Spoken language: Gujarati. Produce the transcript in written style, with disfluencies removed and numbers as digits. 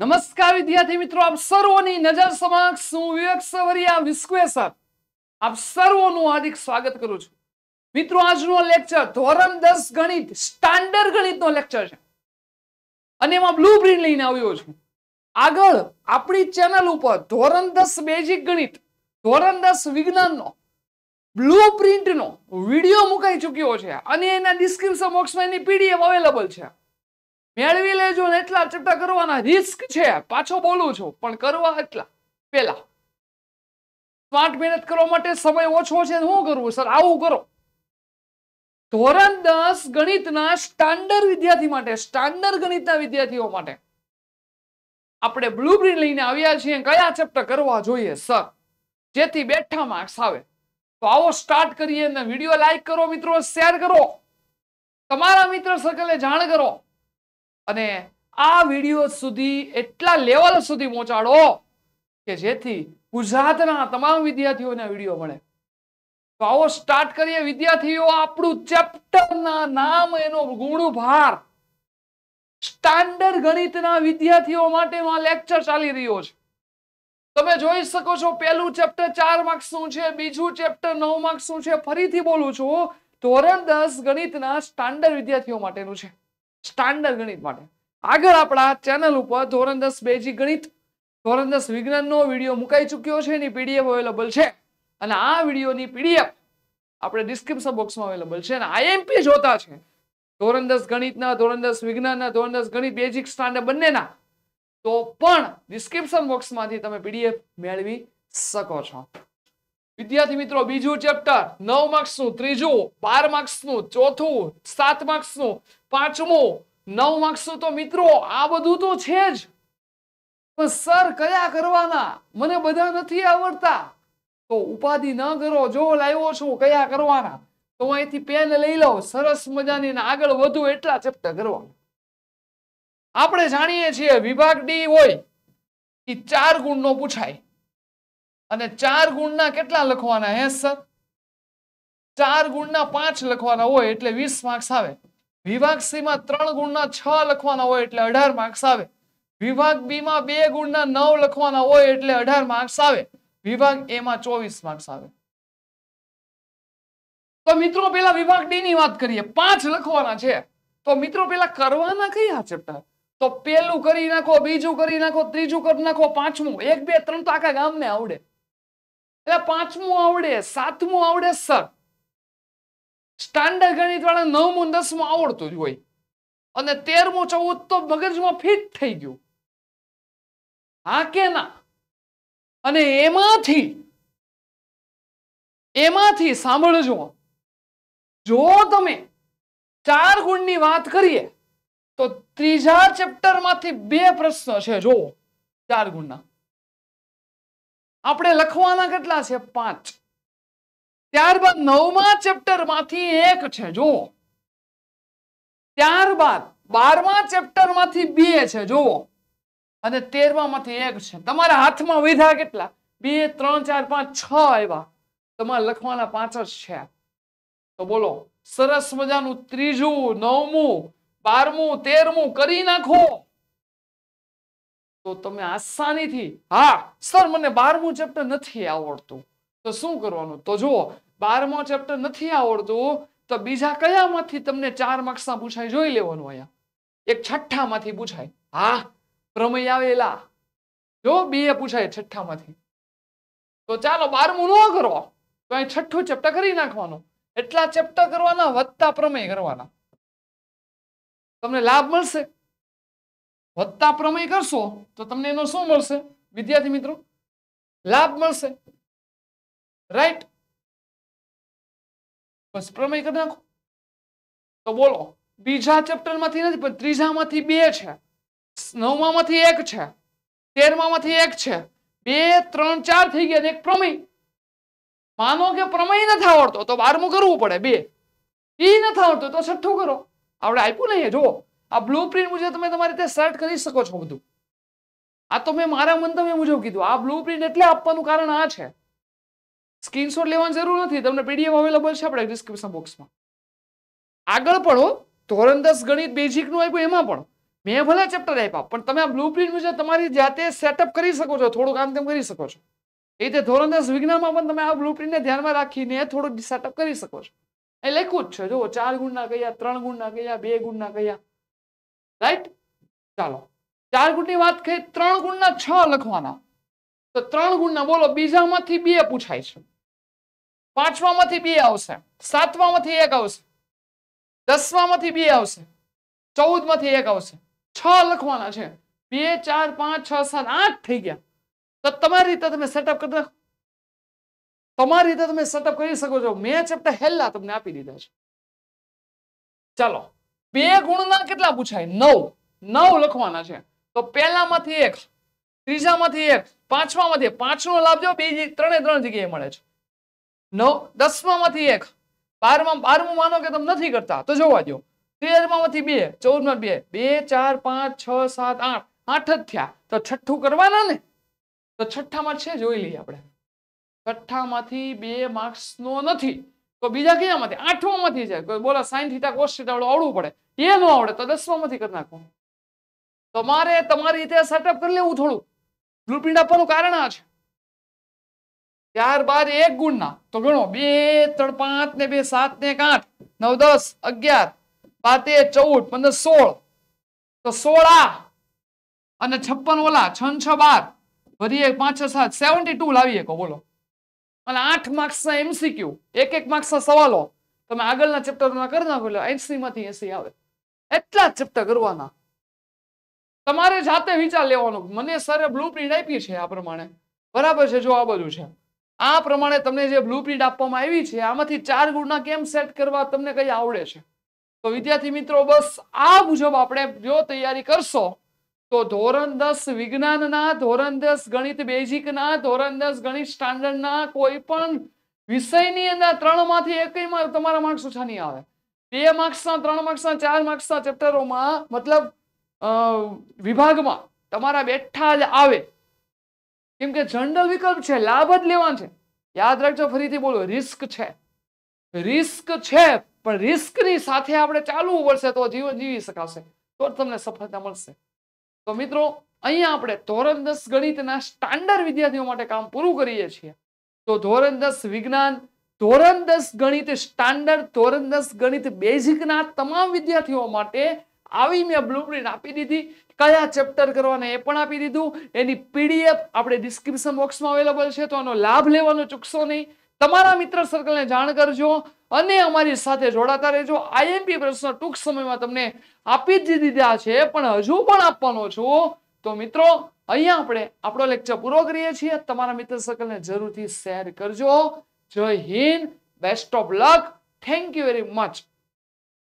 નમસ્કાર વિદ્યાર્થી મિત્રો, આપ સર્વોની નજર સમક્ષ હું વિવેક સવરિયા વિશ્વેસર આપ સર્વોનું હાર્દિક સ્વાગત કરું છું. મિત્રો, આજનો લેક્ચર ધોરણ 10 ગણિત સ્ટાન્ડર્ડ ગણિતનો લેક્ચર છે અને એમાં બ્લુપ્રિન્ટ લઈને આવ્યો છું. આગળ આપણી ચેનલ ઉપર ધોરણ 10 બેઝિક ગણિત, ધોરણ 10 વિજ્ઞાનનો બ્લુપ્રિન્ટનો વિડિયો મુકાઈ ચૂક્યો છે અને એના ડિસ્ક્રિપ્શન બોક્સમાં એની પીડીએફ અવેલેબલ છે. મેળવી લેજો ને. એટલા ચેપ્ટર કરવાના રિસ્ક છે, પાછો બોલું છું, પણ કરવા એટલા પેલા સ્માર્ટ મહેનત કરવા માટે સમય ઓછો છે. શું કરવું સર? આવું કરો. ધોરણ 10 ગણિતના સ્ટાન્ડર્ડ વિદ્યાર્થી માટે, સ્ટાન્ડર્ડ ગણિતના વિદ્યાર્થીઓ માટે આપણે બ્લુપ્રિન્ટ લઈને આવ્યા છીએ. કયા ચેપ્ટર કરવા જોઈએ સર, જેથી બેઠા માર્ક્સ આવે? તો આવો સ્ટાર્ટ કરીએ. ને વિડીયો લાઈક કરો મિત્રો, શેર કરો, તમારા મિત્ર સર્કલને જાણ કરો અને આ વિડીયો સુધી એટલા લેવલ સુધી પહોંચાડો કે જેથી ગુજરાતના તમામ વિદ્યાર્થીઓને વિડીયો મળે. તો આવો સ્ટાર્ટ કરીએ વિદ્યાર્થીઓ. આપણું ચેપ્ટરના નામ, એનો ગુણ ભાર, સ્ટાન્ડર્ડ ગણિતના વિદ્યાર્થીઓ માટેનો આ લેક્ચર ચાલી રહ્યો છે. તમે જોઈ શકો છો, પહેલું ચેપ્ટર 4 માર્ક્સનું છે, બીજું ચેપ્ટર 9 માર્ક્સનું છે. ફરીથી બોલું છું, ધોરણ 10 ગણિતના સ્ટાન્ડર્ડ વિદ્યાર્થીઓ માટેનું છે, સ્ટાન્ડર્ડ ગણિત માટે. આગળ આપણા ચેનલ ઉપર ધોરણ 10 બેઝિક ગણિત, ધોરણ 10 વિજ્ઞાનનો વિડીયો મુકાઈ ચૂક્યો છે, એની પીડીએફ અવેલેબલ છે અને આ વિડીયોની પીડીએફ આપણે ડિસ્ક્રિપ્શન બોક્સમાં અવેલેબલ છે. અને આઈએમપી જોતા છે ધોરણ 10 ગણિતના, ધોરણ 10 વિજ્ઞાનના, ધોરણ 10 ગણિત બેઝિક સ્ટાન્ડર્ડ બંનેના, તો પણ ડિસ્ક્રિપ્શન બોક્સમાંથી તમે પીડીએફ મેળવી શકો છો. વિદ્યાર્થી મિત્રો, બીજું ચેપ્ટર 9 માર્ક્સનું, ત્રીજું 12 માર્ક્સનું, ચોથું 7 માર્ક્સનું, પાંચમું 9 માર્ક્સનું. તો મિત્રો આ બધું તો છે જ, પણ સર કયા કરવાના? મને બધા નથી આવડતા. તો ઉપાધિ ન કરો. જો લાવ્યો છું કયા કરવાના, તો અહીંથી પેન લઈ લો સરસ મજાની, આગળ વધુ એટલા ચેપ્ટર કરવાના. આપણે જાણીએ છીએ વિભાગ ડી હોય એ 4 ગુણનો પૂછાય અને 4 ગુણના કેટલા લખવાના હે સર? 4 ગુણના 5 લખવાના હોય એટલે 20 માર્ક્સ આવે. વિભાગ સી માં 3 ગુણના 6 લખવાના હોય એટલે 18 માર્ક્સ આવે. વિભાગ બી માં 2 ગુણના 9 લખવાના હોય એટલે 18 માર્ક્સ આવે. વિભાગ એ માં 24 માર્ક્સ આવે. તો મિત્રો પેલા વિભાગ ડી ની વાત કરીએ. 5 લખવાના છે. તો મિત્રો પેલા કરવાના કયા ચેપ્ટર? તો પેલું કરી નાખો, બીજું કરી નાખો, ત્રીજું કરી નાખો, પાંચમું 1 2 3 તો આખા ગામને આવડે. એટલે પાંચમું આવડે, સાતમું આવડે સર. સ્ટાન્ડર્ડ ગણિત વાળા 9મું 10મું આવડતું જ હોય અને 13મું 14 તો મગજમાં ફિટ થઈ ગયું. હા કે ના? અને એમાંથી સાંભળજો, જો તમે 4 ગુણની વાત કરીએ તો ત્રીજા ચેપ્ટર માંથી 2 પ્રશ્ન છે. જો 4 ગુણના આપણે લખવાના કેટલા છે? 5. ત્યારબાદ 9મા ચેપ્ટર માંથી 1 છે. જો ત્યારબાદ 12મા ચેપ્ટર માંથી 2 છે. જો અને 13મા માંથી 1 છે. તમારા હાથમાં વધ્યા કેટલા? 2 3 4 5 6 આવ્યા. તમારે લખવાના 5 જ છે. તો બોલો, સરસ મજાનું ત્રીજું, 9મું, 12મું, 13મું કરી નાખો તો તમે આસાનીથી. હા સર, મને 12મું ચેપ્ટર નથી આવડતું, તો શું કરવાનું? તો જુઓ, 12મો ચેપ્ટર નથી આવડતું તો બીજા કયામાંથી તમને 4 માર્ક્સના પૂછાય જોઈ લેવાનું. અહીંયા એક છઠ્ઠામાંથી પૂછાય. હા, પ્રમેય આવેલા જો 2 પૂછાય છઠ્ઠામાંથી. તો ચાલો 12મું ન કરો તો અહીં છઠ્ઠું ચેપ્ટર કરી નાખવાનું. એટલા ચેપ્ટર કરવાના વત્તા પ્રમેય કરવાના. તમને લાભ મળશે. વત્તા પ્રમેય કરશો તો તમને એનો શું મળશે વિદ્યાર્થી મિત્રો? લાભ મળશે. રાઈટ? બસ પ્રમેય કરી નાખો. તો બોલો, બીજા ચેપ્ટર માંથી નથી પણ ત્રીજામાંથી 2 છે, 9મામાંથી 1 છે, 13મામાંથી 1 છે, 2 3 4 થઈ ગયા. એક પ્રમેય. માનો કે પ્રમેય નથી આવડતો તો 12મું કરવું પડે. 2 ઈ નથી આવડતો તો છઠ્ઠું કરો. આપણે આપ્યું નહીં. જો આ બ્લુપ્રિન્ટ મુજબ તમે તમારી રીતે સેટ કરી શકો છો બધું. આ તો મેં મારા મંતવ્ય મુજબ કીધું. આ બ્લુપ્રિન્ટ એટલે આપવાનું કારણ આ છે. સ્ક્રીનશોટ લેવાની જરૂર નથી. તમને પીડીએફ અવેલેબલ છે આપણે ડિસ્ક્રિપ્શન બોક્સમાં. આગળ પણ ધોરણ 10 ગણિત બેઝિક નું આપ્યું, એમાં પણ મેં ભલે ચેપ્ટર આપ્યા પણ તમે આ બ્લુપ્રિન્ટ મુજબ તમારી જાતે સેટઅપ કરી શકો છો, થોડુંક આમ તેમ કરી શકો છો. એ રીતે ધોરણ 10 વિજ્ઞાનમાં પણ તમે આ બ્લુપ્રિન્ટને ધ્યાનમાં રાખીને થોડુંક સેટઅપ કરી શકો છો. એ લખ્યું જ છે, જો 4 ગુણના કયા, 3 ગુણના કયા, 2 ગુણના કયા. રાઈટ? ચાલો 4 ગુણની વાત કરી, 3 ગુણના 6 લખવાના. તો 3 ગુણના બોલો, બીજામાંથી 2 પૂછાય છે, પાંચમામાંથી 2 આવશે, સાતમામાંથી 1 આવશે, 10મામાંથી 2 આવશે, 14માંથી 1 આવશે. 6 લખવાના છે. 2 4 5 6 7 8 થઈ ગયા. તો તમારી રીતે તમે સેટઅપ કરી નાખો. તમારી રીતે તમે સેટઅપ કરી શકો છો. મેં ચેપ્ટર હેલ્લા તમને આપી દીધા છે. ચાલો 2 ગુણના કેટલા પૂછાય? 9. 9 લખવાના છે. તો પહેલામાંથી 1, ત્રીજામાંથી 1, પાંચમામાંથી 5 નો લાભ જો ત્રણે જગ્યાએ મળે છે. 9 10મામાંથી 1, 12મું માનો કે તમે નથી કરતા તો જોવા દો. 13માંથી 2, 14માં 2, 2 4 5 6 7 8, 8 જ થયા. તો છઠ્ઠું કરવાના ને? તો છઠ્ઠામાં છે, જોઈ લઈએ આપણે. છઠ્ઠામાંથી 2 માર્ક્સ નો નથી તો બીજા કયામાંથી? 8મામાંથી છે. કોઈ બોલો sin θ cos θ વાળું આવડવું પડે, એ ન આવડે તો 10મામાંથી કરી નાખો. તમારે તમારી રીતે સેટઅપ કરી લેવું થોડું. બ્લુપ્રિન્ટ આપવાનું કારણ આ છે. ત્યારબાદ 1 ગુણના તો ગણો, 2 3 5 ને 2 7 ને 8 9 10 11 12 13 14 15 16. તો 16 અને 56 ઓલા 6 6 12 વધી 5 6 7 72 લાવીએ કો બોલો. અને 8 માર્ક્સ ના એમસીક્યુ, એક માર્ક્સ ના સવાલો તમે આગળના ચેપ્ટરમાં કરી નાખો એટલે 80માંથી 80 આવે. એટલા જ ચેપ્ટર કરવાના. તમારે જાતે વિચાર લેવાનો. મને સરે બ્લુપ્રિન્ટ આપી છે આ પ્રમાણે, બરાબર છે? જો આ બધું છે આ પ્રમાણે તમને જે બ્લુપ્રિન્ટ આપવામાં આવી છે આમાંથી 4 ગુણના કેમ સેટ કરવા તમને કઈ આવડે છે. તો વિદ્યાર્થી મિત્રો બસ આ મુજબ આપણે જો તૈયારી કરશો તો ધોરણ 10 વિજ્ઞાનના, ધોરણ 10 ગણિત બેઝિકના, ધોરણ 10 ગણિત સ્ટાન્ડર્ડના કોઈ પણ વિષયની અંદર 3માંથી એકમાં તમારા માર્ક્સ ઓછા નહીં આવે. 2 માર્ક્સના, 3 માર્ક્સના, 4 માર્ક્સના ચેપ્ટરોમાં મતલબ વિભાગમાં તમારા બેઠા જ આવે. કેમ કે જનરલ વિકલ્પ છે, લાભ જ લેવાનો છે. યાદ રાખજો, ફરીથી બોલો, રિસ્ક છે. રિસ્ક છે પણ રિસ્કની સાથે આપણે ચાલવું પડશે તો જીવન જીવી શકાશે, તો જ તમને સફળતા મળશે. તો મિત્રો અહીંયા આપણે ધોરણ 10 ગણિતના સ્ટાન્ડર્ડ વિદ્યાર્થીઓ માટે કામ પૂરું કરીએ છીએ. તો ધોરણ 10 વિજ્ઞાન, ધોરણ 10 ગણિત સ્ટાન્ડર્ડ, ધોરણ 10 ગણિત બેઝિકના તમામ વિદ્યાર્થીઓ માટે આવી મેં બ્લુપ્રિન્ટ આપી દીધી. કયા ચેપ્ટર કરવાના એ પણ આપી દીધું. એની પીડીએફ આપણે ડિસ્ક્રિપ્શન બોક્સમાં અવેલેબલ છે, તો આનો લાભ લેવાનો ચૂકશો નહીં. તમારા મિત્ર સર્કલને જાણ કરજો અને અમારી સાથે જોડાતા રહેજો. આઈએમપી પ્રશ્ન ટૂંક સમયમાં તમને આપી જ દીધા છે પણ હજુ પણ આપવાનો છું. તો મિત્રો અહીંયા આપણે આપણો લેક્ચર પૂરો કરીએ છીએ. તમારા મિત્ર સર્કલને જરૂરથી શેર કરજો. જય Hind, best of luck, thank you very much.